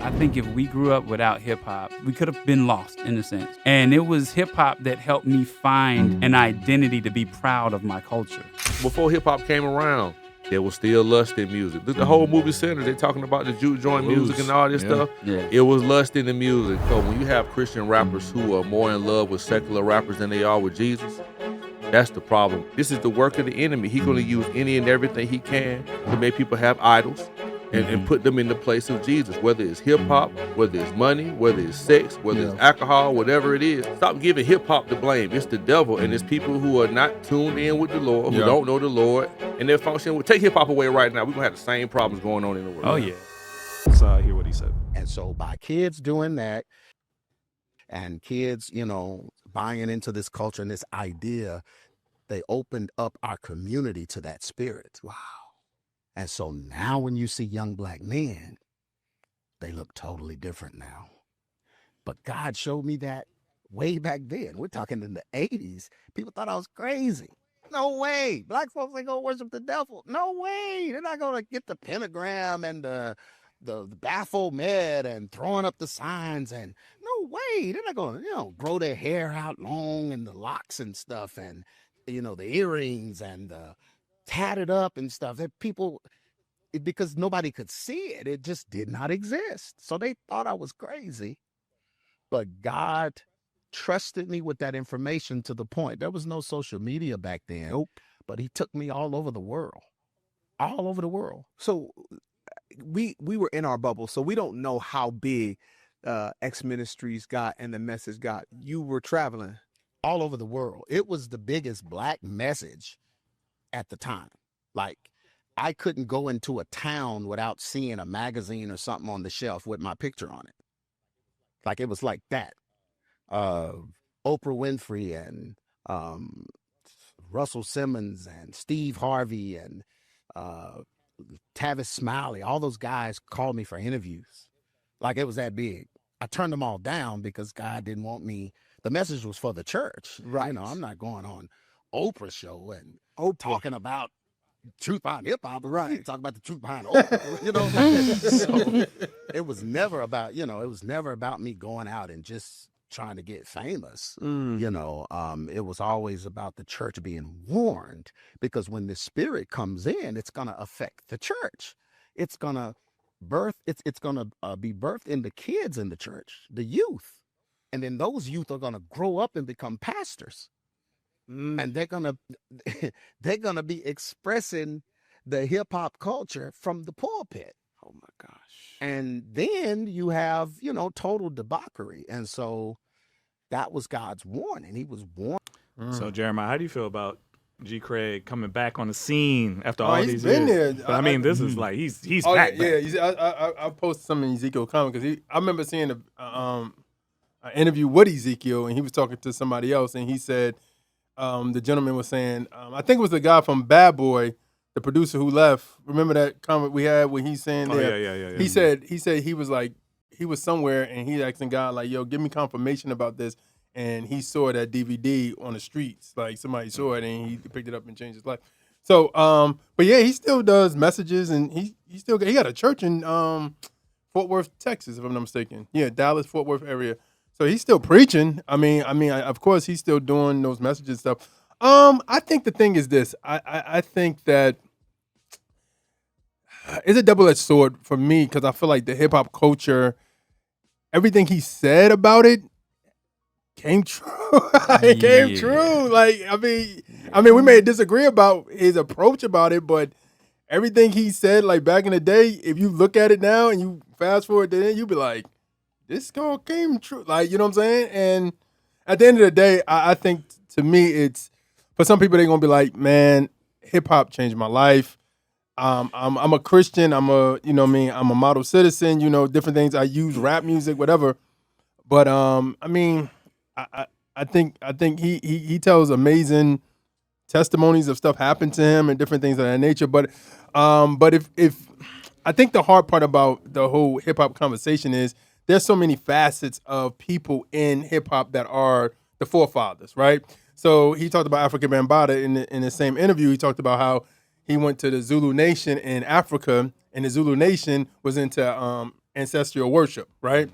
I think if we grew up without hip hop, we could have been lost in a sense. And it was hip hop that helped me find an identity to be proud of my culture. Before hip hop came around, there was still lust in music. The whole movie center, they talking about the juke joint music and all this stuff. Yeah. It was lust in the music. So when you have Christian rappers who are more in love with secular rappers than they are with Jesus, that's the problem. This is the work of the enemy. He's going to use any and everything he can to make people have idols and put them in the place of Jesus, whether it's hip hop, whether it's money, whether it's sex, whether it's alcohol, whatever it is. Stop giving hip hop the blame. It's the devil, and it's people who are not tuned in with the Lord, who don't know the Lord, and they're functioning with, take hip hop away right now, we're going to have the same problems going on in the world. Oh, yeah. So I hear what he said. And so by kids doing that and kids, buying into this culture and this idea, they opened up our community to that spirit. Wow. And so now when you see young black men, they look totally different now. But God showed me that way back then. We're talking in the 80s. People thought I was crazy. No way. Black folks ain't gonna worship the devil. No way. They're not gonna get the pentagram and the Baphomet and throwing up the signs, and no way. They're not gonna, grow their hair out long and the locks and stuff, and the earrings and the tatted up and stuff. That people, because nobody could see it, it just did not exist. So they thought I was crazy. But God trusted me with that information to the point. There was no social media back then. Nope. But he took me all over the world. All over the world. So we were in our bubble, so we don't know how big X Ministries got and the message got. You were traveling all over the world. It was the biggest black message at the time. Like, I couldn't go into a town without seeing a magazine or something on the shelf with my picture on it. Like, it was like that. Oprah Winfrey and Russell Simmons and Steve Harvey and Tavis Smiley, all those guys called me for interviews. Like, it was that big. I turned them all down because God didn't want me. The message was for the church. Right. I'm not going on Oprah's show and talking about truth behind hip hop. Right. Talking about the truth behind Oprah. So it was never about, it was never about me going out and just trying to get famous. It was always about the church being warned, because when the spirit comes in, it's going to affect the church. It's going to it's going to be birthed in the kids in the church, the youth. And then those youth are going to grow up and become pastors. And they're going to be expressing the hip hop culture from the pulpit. Oh my gosh. And then you have, total debauchery. And so that was God's warning. He was warning. So Jeremiah, how do you feel about G. Craig coming back on the scene after all these been years? There. But I mean, this is like he's back. Yeah. I posted some in Ezekiel comment because I remember seeing an interview with Ezekiel, and he was talking to somebody else, and he said the gentleman was saying, I think it was the guy from Bad Boy, the producer who left. Remember that comment we had when he's saying Yeah. He said he was like, he was somewhere and he asking God like, yo, give me confirmation about this. And he saw that DVD on the streets. Like, somebody saw it and he picked it up and changed his life. So, but yeah, he still does messages, and he got a church in Fort Worth, Texas, if I'm not mistaken. Yeah, Dallas, Fort Worth area. So he's still preaching. I mean, of course he's still doing those messages stuff. I think the thing is this. I think that it's a double-edged sword for me, because I feel like the hip hop culture, everything he said about it came true. It came true. Like, I mean, we may disagree about his approach about it, but everything he said, like back in the day, if you look at it now and you fast forward to then, you be like, this all came true. Like, you know what I'm saying? And at the end of the day, I think to me, it's, for some people, they're gonna be like, man, hip hop changed my life. I'm a Christian. I'm a model citizen. Different things. I use rap music, whatever. But I mean, I think he tells amazing testimonies of stuff happened to him and different things of that nature. But if I think the hard part about the whole hip hop conversation is there's so many facets of people in hip hop that are the forefathers, right? So he talked about Afrika Bambaataa in the same interview. He talked about how he went to the Zulu Nation in Africa, and the Zulu Nation was into ancestral worship, right?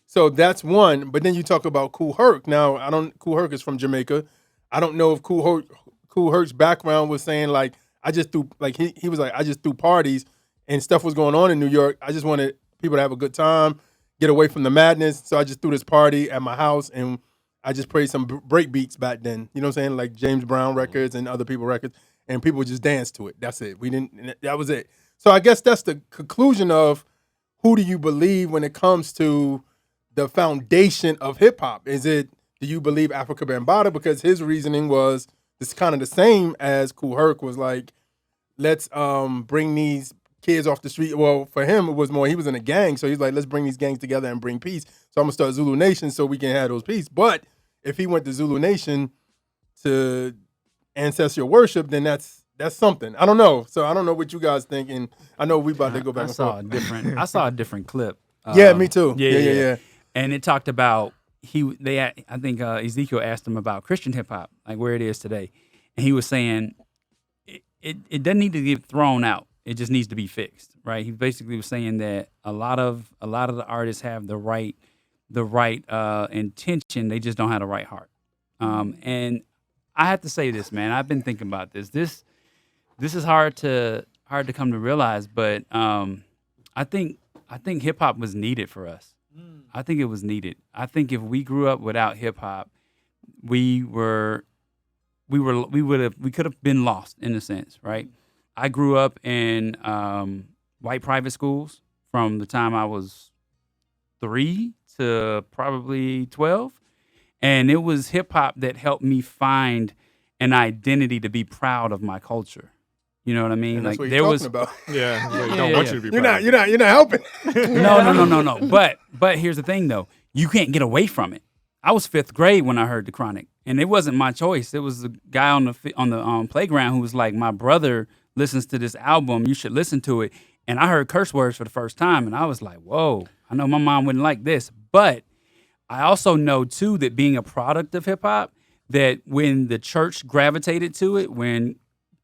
So that's one. But then you talk about Kool Herc. Now, Kool Herc is from Jamaica. I don't know if Kool Herc's background was saying like, I just threw, like he was like, I just threw parties and stuff was going on in New York. I just wanted people to have a good time, get away from the madness. So I just threw this party at my house and I just played some break beats back then. You know what I'm saying? Like James Brown records and other people records. And people just danced to it. That's it. That was it. So I guess that's the conclusion of who do you believe when it comes to the foundation of hip hop? Do you believe Afrika Bambaataa? Because his reasoning was it's kind of the same as Kool Herc was like, let's bring these kids off the street. Well, for him, it was more, he was in a gang. So he's like, let's bring these gangs together and bring peace. So I'm going to start Zulu Nation so we can have those peace. But if he went to Zulu Nation to ancestral worship, then that's something. I don't know. So I don't know what you guys think. And I know we about to go back and forth. I saw a different clip. Yeah, me too. Yeah. And it talked about I think Ezekiel asked him about Christian hip hop, like where it is today, and he was saying it doesn't need to get thrown out. It just needs to be fixed, right? He basically was saying that a lot of the artists have the right intention, they just don't have the right heart. And I have to say this, man. I've been thinking about this. This is hard to come to realize, but I think hip hop was needed for us. I think it was needed. I think if we grew up without hip hop, we could have been lost in a sense, right? I grew up in white private schools from the time I was 3 to probably 12. And it was hip hop that helped me find an identity to be proud of my culture. You know what I mean? And that's like what you're talking about. Yeah, they don't want you to be proud. You're not helping. No. But here's the thing though. You can't get away from it. I was 5th grade when I heard The Chronic, and it wasn't my choice. It was the guy on the playground who was like, "My brother listens to this album. You should listen to it." And I heard curse words for the first time, and I was like, "Whoa! I know my mom wouldn't like this." But I also know too that being a product of hip hop, that when the church gravitated to it, when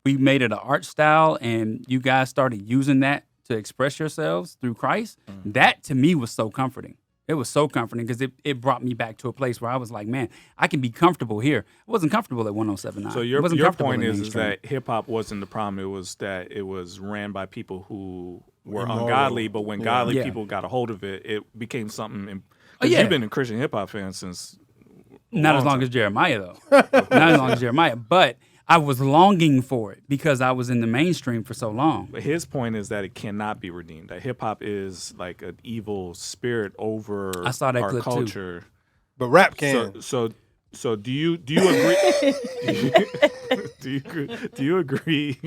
we made it an art style, and you guys started using that to express yourselves through Christ, that to me was so comforting. It was so comforting because it brought me back to a place where I was like, man, I can be comfortable here. I wasn't comfortable at 107.9. So your point is that hip hop wasn't the problem. It was that it was ran by people who were ungodly, but when godly people got a hold of it, it became something. You've been a Christian hip hop fan since not as long as Jeremiah though. Not as long as Jeremiah, but I was longing for it because I was in the mainstream for so long. But his point is that it cannot be redeemed. That hip hop is like an evil spirit over I saw that our clip culture. too. But rap can. So do you agree? do you agree?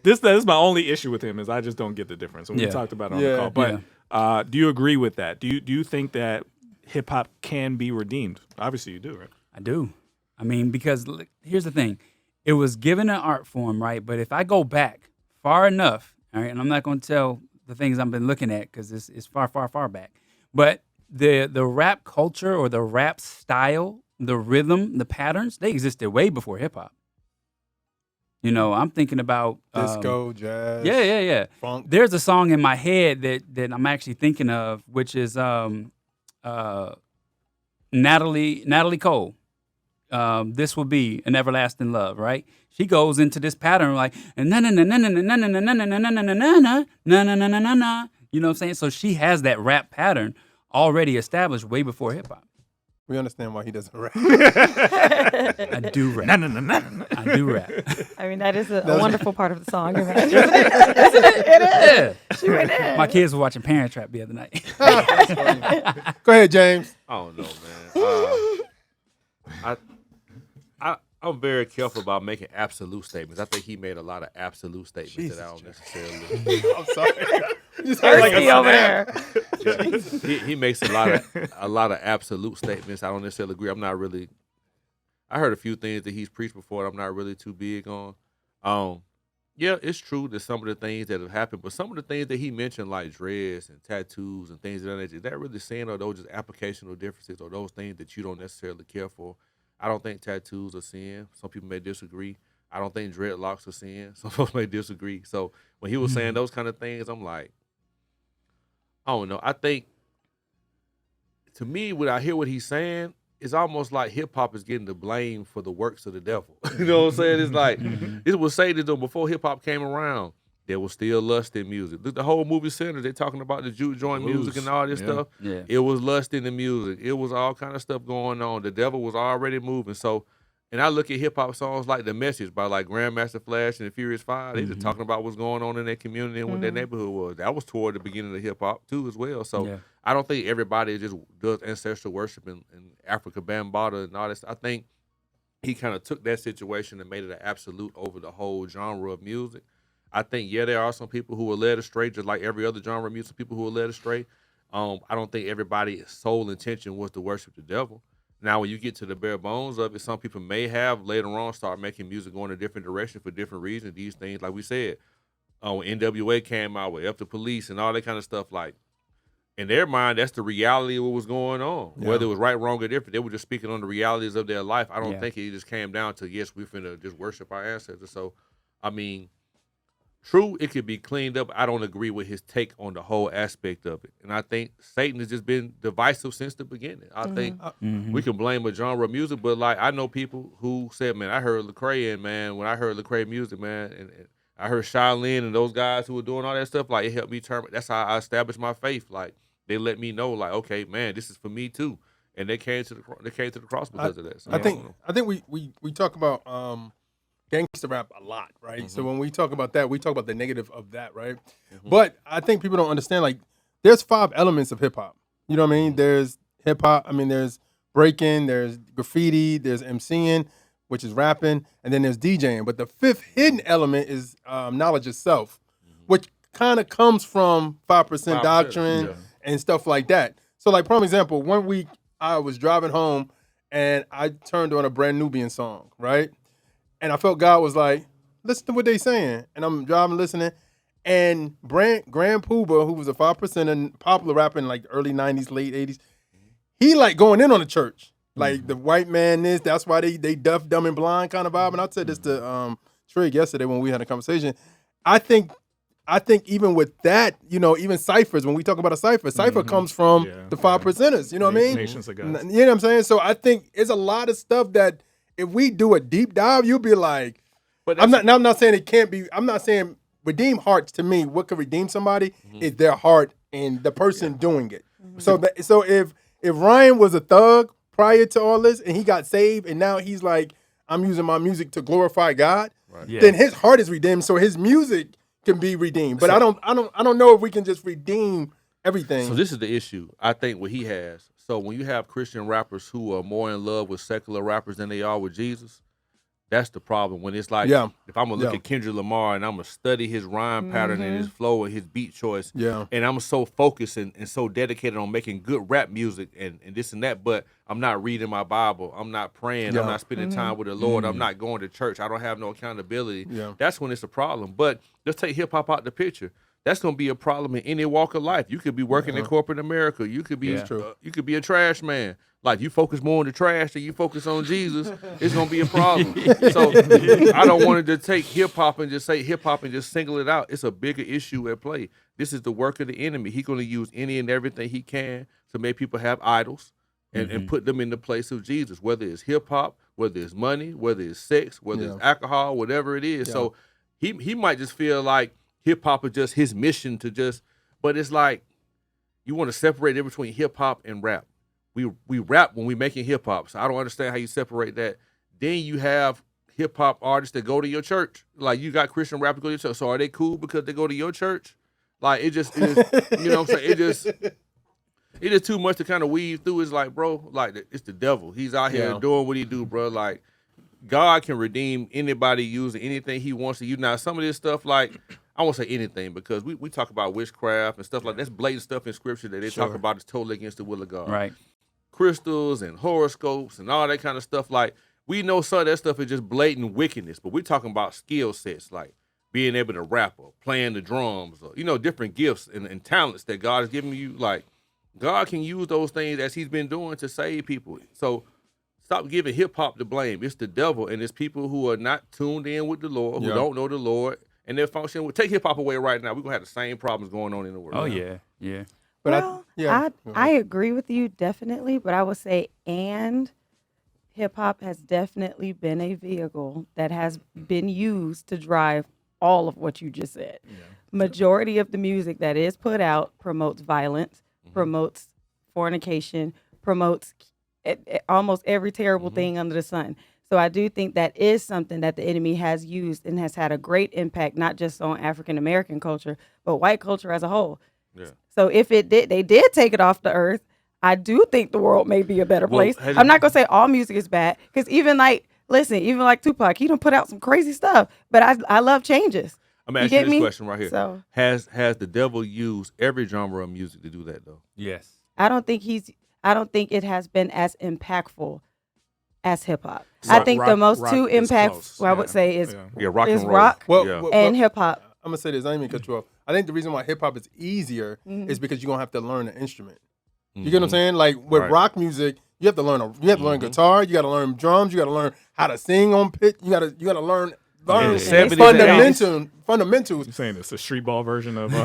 That is my only issue with him is I just don't get the difference. We talked about it on the call. But do you agree with that? Do you think that hip hop can be redeemed? Obviously you do, right? I do. I mean, because here's the thing. It was given an art form, right? But if I go back far enough, all right, and I'm not going to tell the things I've been looking at because it's far, far, far back. But the rap culture or the rap style, the rhythm, the patterns, they existed way before hip hop. You know, I'm thinking about disco, jazz. Yeah. Funk. There's a song in my head that I'm actually thinking of, which is Natalie Cole. This will be an everlasting love, right? She goes into this pattern like na na na na na na na na na na na na na na na na na na na. You know what I'm saying? So she has that rap pattern already established way before hip hop. We understand why he doesn't rap. I do rap. I do rap. I mean, that is a wonderful part of the song. Isn't it? It is. Yeah. She right there. My kids were watching Parent Trap the other night. Go ahead, James. I don't know, man. I'm very careful about making absolute statements. I think he made a lot of absolute statements that I don't necessarily. I'm sorry. Just like over there. He makes a lot of absolute statements. I don't necessarily agree. I'm not really. I heard a few things that he's preached before that I'm not really too big on. Yeah, it's true that some of the things that have happened, but some of the things that he mentioned, like dreads and tattoos and things of that nature, is that really sin, or those just applicational differences, or those things that you don't necessarily care for? I don't think tattoos are sin. Some people may disagree. I don't think dreadlocks are sin. Some folks may disagree. So when he was saying those kind of things, I'm like, I don't know. I think to me, when I hear what he's saying, it's almost like hip hop is getting the blame for the works of the devil. You know what I'm saying? It's like this was Satan though. Before hip hop came around, there was still lust in music. The whole movie center, they talking about the juke joint music and all this stuff. Yeah. It was lust in the music. It was all kind of stuff going on. The devil was already moving. So, and I look at hip hop songs like The Message by like Grandmaster Flash and the Furious Five. They just talking about what's going on in their community and what their neighborhood was. That was toward the beginning of hip hop too, as well. So I don't think everybody just does ancestral worship in Africa Bambaataa and all this. I think he kind of took that situation and made it an absolute over the whole genre of music. I think, there are some people who are led astray, just like every other genre of music, people who are led astray. I don't think everybody's sole intention was to worship the devil. Now, when you get to the bare bones of it, some people may have later on start making music going a different direction for different reasons. These things, like we said, when NWA came out with F the Police and all that kind of stuff, like, in their mind, that's the reality of what was going on. Yeah. Whether it was right, wrong, or different, they were just speaking on the realities of their life. I don't think it just came down to, yes, we're finna just worship our ancestors. So, I mean, true, it could be cleaned up. I don't agree with his take on the whole aspect of it. And I think Satan has just been divisive since the beginning. I think we can blame a genre of music, but like I know people who said, man, I heard Lecrae, and man, when I heard Lecrae music, man, and I heard Shaolin and those guys who were doing all that stuff, like it helped me turn. That's how I established my faith. Like they let me know, like, okay, man, this is for me too. And they came to the cross because of that. So I think we talk about gangster rap a lot, right? So when we talk about that, we talk about the negative of that, right? But I think people don't understand, like, there's 5 elements of hip hop. You know what I mean? There's hip hop, there's breaking, there's graffiti, there's MCing, which is rapping, and then there's DJing. But the 5th hidden element is knowledge itself, which kind of comes from 5% doctrine and stuff like that. So, like, prime example, one week I was driving home and I turned on a Brand Nubian song, right? And I felt God was like, listen to what they saying. And I'm driving, listening. And Grand Pooba, who was a 5% and popular rapper in like the early 90s, late 80s, he like going in on the church. Like the white man is, that's why they deaf, dumb, and blind kind of vibe. And I said this to Trig yesterday when we had a conversation. I think even with that, even ciphers, when we talk about a cipher comes from the 5%ers. You know what I mean? Nations of God. You know what I'm saying? So I think it's a lot of stuff that if we do a deep dive, you'll be like, I'm not saying it can't be. I'm not saying redeem hearts. To me, what could redeem somebody is their heart and the person doing it. So if Ryan was a thug prior to all this and he got saved and now he's like, I'm using my music to glorify God, then his heart is redeemed. So his music can be redeemed. But I don't know if we can just redeem everything. So this is the issue. I think what he has. So when you have Christian rappers who are more in love with secular rappers than they are with Jesus, that's the problem. When it's like, if I'm going to look at Kendrick Lamar and I'm going to study his rhyme pattern and his flow and his beat choice, and I'm so focused and so dedicated on making good rap music and this and that, but I'm not reading my Bible, I'm not praying, I'm not spending time with the Lord, I'm not going to church, I don't have no accountability, that's when it's a problem. But let's take hip-hop out the picture. That's gonna be a problem in any walk of life. You could be working in corporate America. You could be you could be a trash man. Like you focus more on the trash than you focus on Jesus. It's gonna be a problem. So I don't want to take hip hop and just say hip hop and just single it out. It's a bigger issue at play. This is the work of the enemy. He's gonna use any and everything he can to make people have idols and put them in the place of Jesus. Whether it's hip hop, whether it's money, whether it's sex, whether it's alcohol, whatever it is. So he might just feel like hip hop is just his mission to just, but it's like you want to separate it between hip hop and rap. We rap when we making hip hop, so I don't understand how you separate that. Then you have hip hop artists that go to your church, like you got Christian rappers go to your church. So are they cool because they go to your church? Like it just, you know what I'm saying? It is too much to kind of weave through. It's like, bro, like it's the devil. He's out here doing what he do, bro. Like God can redeem anybody using anything he wants to use. Now some of this stuff, like. I won't say anything because we talk about witchcraft and stuff like that. That's blatant stuff in scripture that they talk about is totally against the will of God. Right. Crystals and horoscopes and all that kind of stuff. Like we know some of that stuff is just blatant wickedness, but we're talking about skill sets like being able to rap or playing the drums or, different gifts and talents that God has given you. Like God can use those things as he's been doing to save people. So stop giving hip hop the blame. It's the devil and it's people who are not tuned in with the Lord, who don't know the Lord. And they're functioning. Take hip hop away right now, we're gonna have the same problems going on in the world. Oh yeah. Well, I agree with you definitely, but I would say hip hop has definitely been a vehicle that has been used to drive all of what you just said. Yeah. Majority of the music that is put out promotes violence, promotes fornication, promotes almost every terrible thing under the sun. So I do think that is something that the enemy has used and has had a great impact, not just on African American culture, but white culture as a whole. Yeah. So if they did take it off the earth, I do think the world may be a better place. I'm not gonna say all music is bad, because even like Tupac, he done put out some crazy stuff, but I love changes. I'm asking you this question right here. So, has the devil used every genre of music to do that though? Yes. I don't think it has been as impactful as hip hop. I think the most two impactful I would say is rock and roll. Rock and hip hop. I'm gonna say this. I ain't even cut you off. I think the reason why hip hop is easier is because you're gonna have to learn an instrument. You get what I'm saying? Like with rock music, you have to learn guitar. You got to learn drums. You got to learn how to sing on pitch. You got to learn fundamentals. You're saying it's a street ball version of. You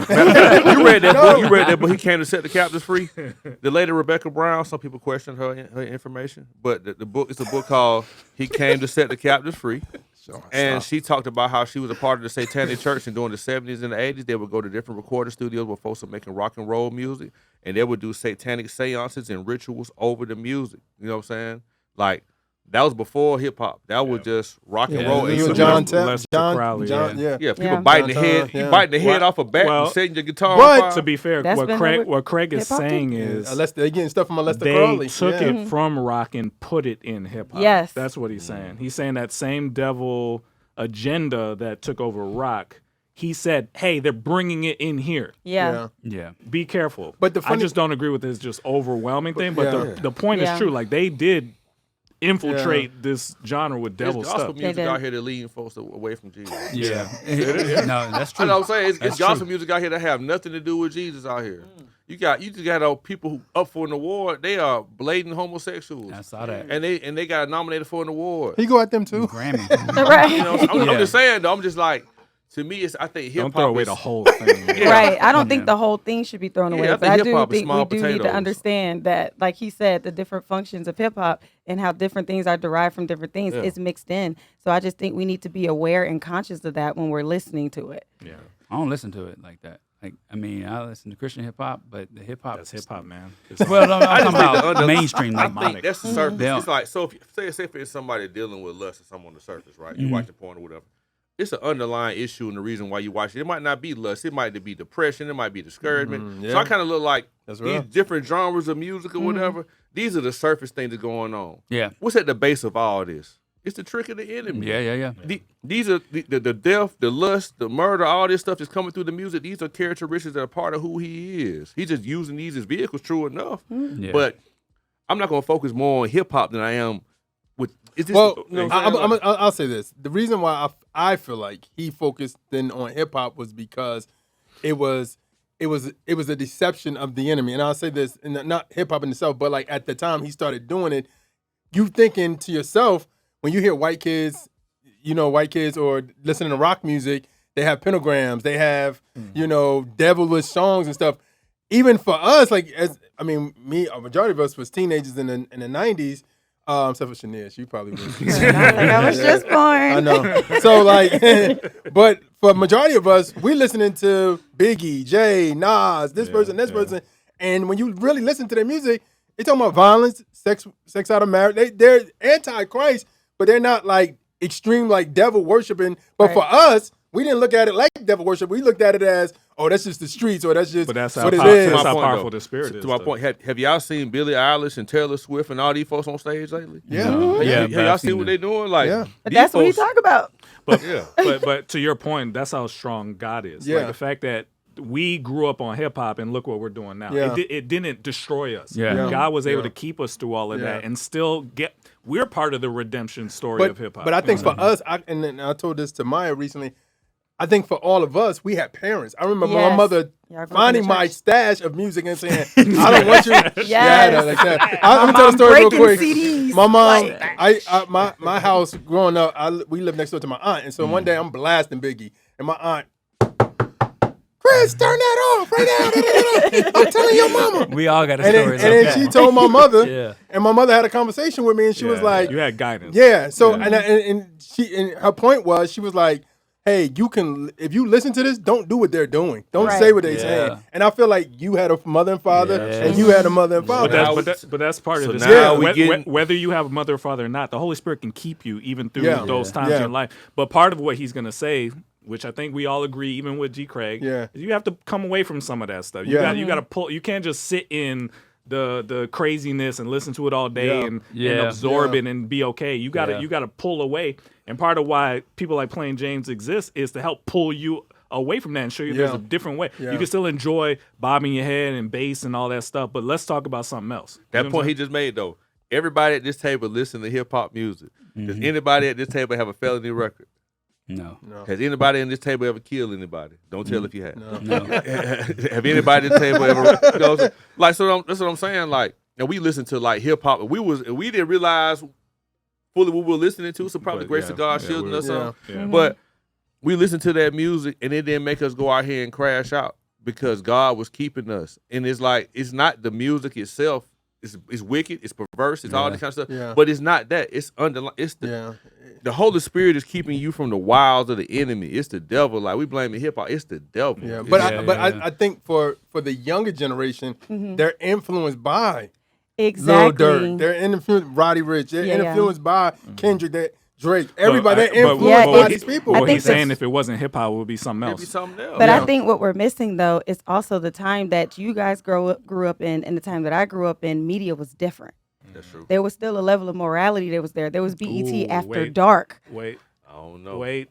read that book. You read that book. He came to set the captives free. The lady Rebecca Brown. Some people question her information, but the book is a book called "He Came to Set the Captives Free." And she talked about how she was a part of the Satanic Church, and during the 70s and the 80s, they would go to different recording studios where folks were making rock and roll music, and they would do satanic seances and rituals over the music. You know what I'm saying? Like, that was before hip hop. That was just rock and roll. John Crowley. People biting the head. You biting the head off a bat and setting your guitar. But to be fair, what Craig is saying is they're getting stuff from Lester they Crowley. took it from rock and put it in hip hop. Yes, that's what he's saying. He's saying that same devil agenda that took over rock. He said, "Hey, they're bringing it in here." Yeah. Be careful. But I just don't agree with this just overwhelming thing. But the point is true. Like they did infiltrate this genre with devil stuff. There's gospel music out here that leading folks away from Jesus. No, that's true. I know what I'm saying. It's gospel music out here that have nothing to do with Jesus out here. You just got people who up for an award. They are blatant homosexuals. I saw that. And they got nominated for an award. He go at them too. Grammy. Right. You know, I'm just saying though. I'm just like, to me, I think hip hop. Don't throw away the whole thing. Right. I don't think the whole thing should be thrown away. But I do think we do need to potatoes. understand that, like he said, the different functions of hip hop and how different things are derived from different things is mixed in. So I just think we need to be aware and conscious of that when we're listening to it. Yeah. I don't listen to it like that. Like, I mean, I listen to Christian hip hop, but the hip hop. That's hip hop, man. Well, I'm talking about mainstream. I think that's the surface. It's like, so if say for somebody dealing with lust or something on the surface, right? You watching porn or whatever. It's an underlying issue, and the reason why you watch it. It might not be lust. It might be depression. It might be discouragement. So I kind of look like these different genres of music or whatever. These are the surface things that's going on. Yeah. What's at the base of all this? It's the trick of the enemy. Yeah. These are the death, the lust, the murder, all this stuff that's coming through the music. These are characteristics that are part of who he is. He's just using these as vehicles, true enough. Yeah. But I'm not going to focus more on hip hop than I am with. I'll say this. The reason why I feel like he focused then on hip hop was because it was a deception of the enemy. And I'll say this, and not hip hop in itself, but like at the time he started doing it, you thinking to yourself, when you hear white kids or listening to rock music, they have pentagrams, they have, devilish songs and stuff. Even for us, a majority of us was teenagers in the 90s, except for Shania, she probably was. I was just born. I know. So but for a majority of us, we listening to Biggie, Jay, Nas, this person. And when you really listen to their music, they talking about violence, sex out of marriage. They're anti-Christ, but they're not like extreme like devil worshiping. But for us, we didn't look at it like devil worship. We looked at it as, oh, that's just the streets, or that's just what it is. That's how powerful the spirit is. To my point, have y'all seen Billie Eilish and Taylor Swift and all these folks on stage lately? Yeah. Have y'all seen what they're doing? But that's what you talk about. But to your point, that's how strong God is. Yeah. Like the fact that we grew up on hip hop and look what we're doing now. Yeah. It didn't destroy us. Yeah. God was able to keep us through all of that and still we're part of the redemption story of hip hop. But I think for us, and I told this to Maya recently, I think for all of us, we had parents. I remember my mother finding my stash of music and saying, I don't want you. Like that. I'm going to tell the story real quick. CDs. My mom, my house growing up, we lived next door to my aunt. And so one day I'm blasting Biggie. And my aunt Chris, turn that off right now. I'm telling your mama. We all got a And story. then she told my mother, Yeah. and my mother had a conversation with me, and she was like, you had guidance. yeah. So and her point was, she was like, hey, you can, if you listen to this, don't do what they're doing. Don't say what they're saying. And I feel like you had a mother and father, and you had a mother and father. But that's part of this. now Whether you have a mother or father or not, the Holy Spirit can keep you even through those times in life. But part of what he's going to say, which I think we all agree, even with G. Craig, is you have to come away from some of that stuff. You got to pull. You can't just sit in the craziness and listen to it all day and absorb it and be okay. You gotta pull away. And part of why people like Plain James exist is to help pull you away from that and show you there's a different way. You can still enjoy bobbing your head and bass and all that stuff, but let's talk about something else. That point he just made though. Everybody at this table listen to hip hop music. Does anybody at this table have a felony record? No. Has anybody in this table ever killed anybody? Don't tell if you have. No. Have anybody at the table ever? Like, so that's what I'm saying. Like, and we listen to like hip hop. We didn't realize fully what we were listening to. So probably Grace of God shielding us up. But we listened to that music, and it didn't make us go out here and crash out because God was keeping us. And it's like it's not the music itself. It's wicked. It's perverse. It's all this kind of stuff. But it's not that. It's the Holy Spirit is keeping you from the wiles of the enemy. It's the devil. Like we blame hip hop. It's the devil. Yeah, but I think for the younger generation, they're influenced by Lil Durk. They're influenced Roddy Ricch. They're influenced by Kendrick. Drake. Everybody. They're influenced by these people. What he's saying, if it wasn't hip hop, it would be something else. It'd be something else. But I think what we're missing though is also the time that you guys grew up in, and the time that I grew up in. Media was different. That's true. There was still a level of morality that was there. There was BET After Dark. I don't know. It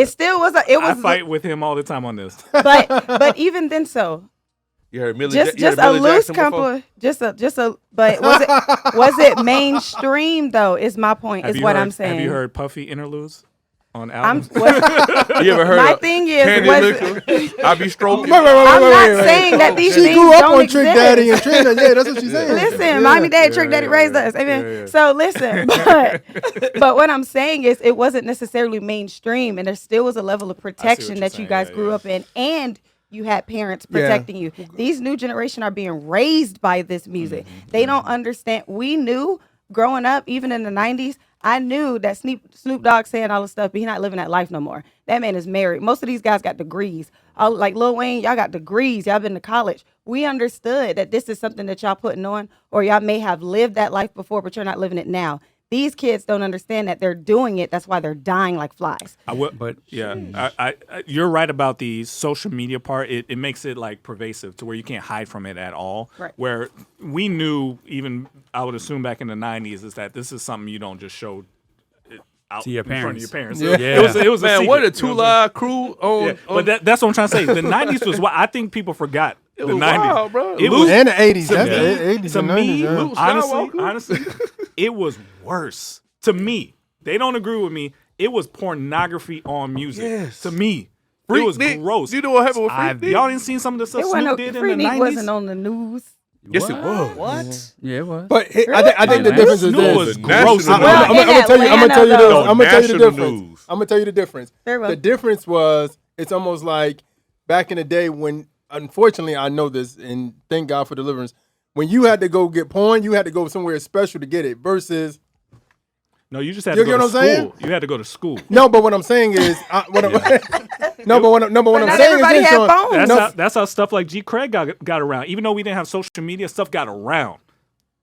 still was. I fight with him all the time on this. But even then, so you heard Millie. Just a loose couple. But was it mainstream though? Is my point. I'm saying. Have you heard Puffy interludes on albums? You ever heard? My thing is, I be stroking. I'm not saying that these things grew up don't on exist. Trick Daddy and Trick Daddy. Yeah, that's what she's saying. Listen, mommy, daddy, Trick Daddy raised us. Amen. So listen, but what I'm saying is, it wasn't necessarily mainstream, and there still was a level of protection that you guys grew up in, and you had parents protecting you. These new generation are being raised by this music. They don't understand. We knew growing up, even in the 90s, I knew that Snoop Dogg saying all this stuff, but he's not living that life no more. That man is married. Most of these guys got degrees. Like Lil Wayne, y'all got degrees. Y'all been to college. We understood that this is something that y'all putting on, or y'all may have lived that life before, but you're not living it now. These kids don't understand that they're doing it. That's why they're dying like flies. You're right about the social media part. It makes it like pervasive to where you can't hide from it at all. Right. Where we knew, even I would assume back in the 90s, is that this is something you don't just show out to your parents. in front of your parents. Yeah. It was Man, a what a secret, Two Live Crew on. But that's what I'm trying to say. The 90s was what I think people forgot. It The was 90s. wild, bro. It was And the 80s. to That's me- the 80s to and me, 90s. Yeah. honestly, it was worse. To me, they don't agree with me. It was pornography on music. Yes. To me, Freak it was Nick. gross. You know what happened with Freak Nick? Y'all didn't see some of the stuff Snoop did in the 90s? Wasn't on the news. Yes, it was. What? Yeah, it was. But I think the difference is Snoop this. was National gross. news. I'm gonna tell you. I'm gonna tell you Atlanta, this. I'm gonna tell you the national difference. news. I'm gonna tell you the difference. Very well. The difference was it's almost like back in the day when, unfortunately, I know this, and thank God for deliverance. When you had to go get porn, you had to go somewhere special to get it. Versus, No, you just had You to go get to what I'm saying? school. You had to go to school. no, but what I'm saying is, what I'm saying Not is, everybody had Sean, phones. That's how stuff like G. Craig got around. Even though we didn't have social media, stuff got around.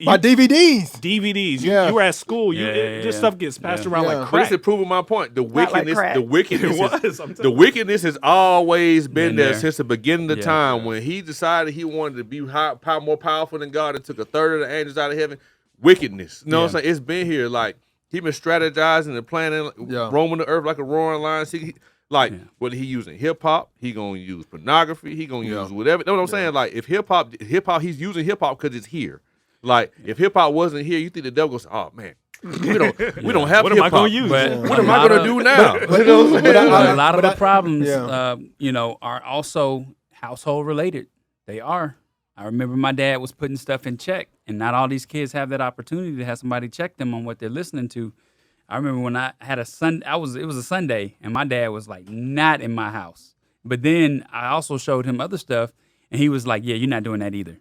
by DVDs. DVDs. Yeah. You were at school. Yeah. This stuff gets passed around Yeah. like But crack. it's proving my point. The like wickedness, crack. the wickedness, It was, is, I'm telling the wickedness has always been Been there there. since the beginning of Yeah. time. When he decided he wanted to be more powerful than God and took a third of the angels out of heaven, wickedness. You know what I'm saying? It's been here. Like he been strategizing and planning, roaming the earth like a roaring lion. Whether he using hip hop, he gonna use pornography, he gonna use whatever. You know what I'm saying? Like if hip hop, he's using hip hop because it's here. Like if hip hop wasn't here, you think the devil goes, oh man, we don't have What hip am I hop. gonna use? But What am I gonna do now? You know what I'm saying? a lot of the problems, yeah. are also household related. They are. I remember my dad was putting stuff in check, and not all these kids have that opportunity to have somebody check them on what they're listening to. I remember when I had it was a Sunday, and my dad was like not in my house. But then I also showed him other stuff, and he was like, "Yeah, you're not doing that either."